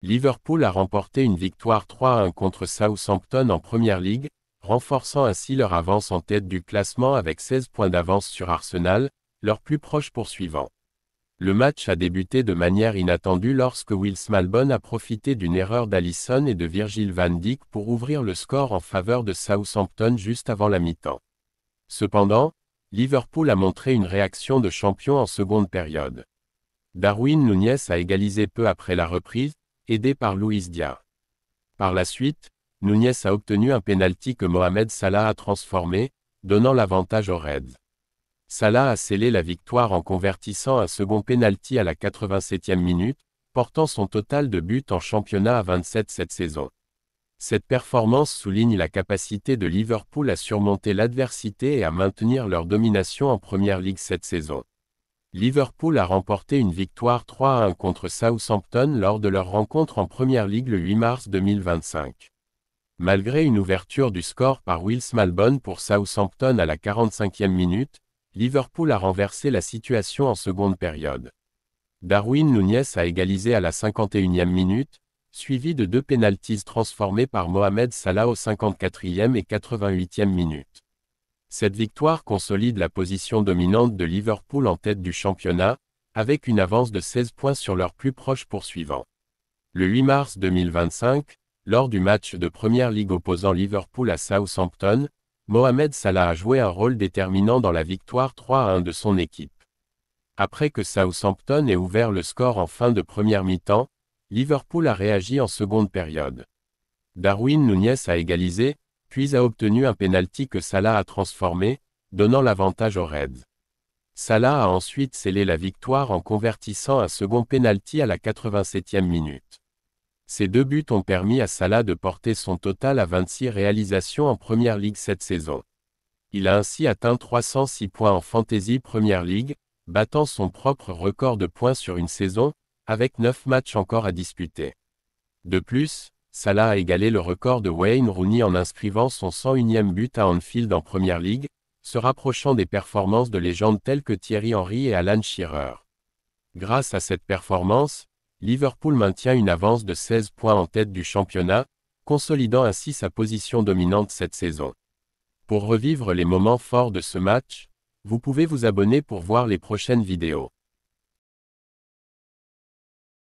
Liverpool a remporté une victoire 3-1 contre Southampton en Premier League, renforçant ainsi leur avance en tête du classement avec 16 points d'avance sur Arsenal, leur plus proche poursuivant. Le match a débuté de manière inattendue lorsque Will Smallbone a profité d'une erreur d'Alisson et de Virgil van Dijk pour ouvrir le score en faveur de Southampton juste avant la mi-temps. Cependant, Liverpool a montré une réaction de champion en seconde période. Darwin Núñez a égalisé peu après la reprise, aidé par Luis Diaz. Par la suite, Núñez a obtenu un pénalty que Mohamed Salah a transformé, donnant l'avantage aux Reds. Salah a scellé la victoire en convertissant un second pénalty à la 87e minute, portant son total de buts en championnat à 27 cette saison. Cette performance souligne la capacité de Liverpool à surmonter l'adversité et à maintenir leur domination en Premier League cette saison. Liverpool a remporté une victoire 3-1 contre Southampton lors de leur rencontre en Premier League le 8 mars 2025. Malgré une ouverture du score par Will Smallbone pour Southampton à la 45e minute, Liverpool a renversé la situation en seconde période. Darwin Núñez a égalisé à la 51e minute, suivi de deux pénaltys transformés par Mohamed Salah aux 54e et 88e minutes. Cette victoire consolide la position dominante de Liverpool en tête du championnat, avec une avance de 16 points sur leurs plus proches poursuivants. Le 8 mars 2025, lors du match de Premier League opposant Liverpool à Southampton, Mohamed Salah a joué un rôle déterminant dans la victoire 3-1 de son équipe. Après que Southampton ait ouvert le score en fin de première mi-temps, Liverpool a réagi en seconde période. Darwin Núñez a égalisé, puis a obtenu un pénalty que Salah a transformé, donnant l'avantage aux Reds. Salah a ensuite scellé la victoire en convertissant un second pénalty à la 87e minute. Ces deux buts ont permis à Salah de porter son total à 26 réalisations en Premier League cette saison. Il a ainsi atteint 306 points en Fantasy Premier League, battant son propre record de points sur une saison, avec 9 matchs encore à disputer. De plus, Salah a égalé le record de Wayne Rooney en inscrivant son 101e but à Anfield en Premier League, se rapprochant des performances de légendes telles que Thierry Henry et Alan Shearer. Grâce à cette performance, Liverpool maintient une avance de 16 points en tête du championnat, consolidant ainsi sa position dominante cette saison. Pour revivre les moments forts de ce match, vous pouvez vous abonner pour voir les prochaines vidéos.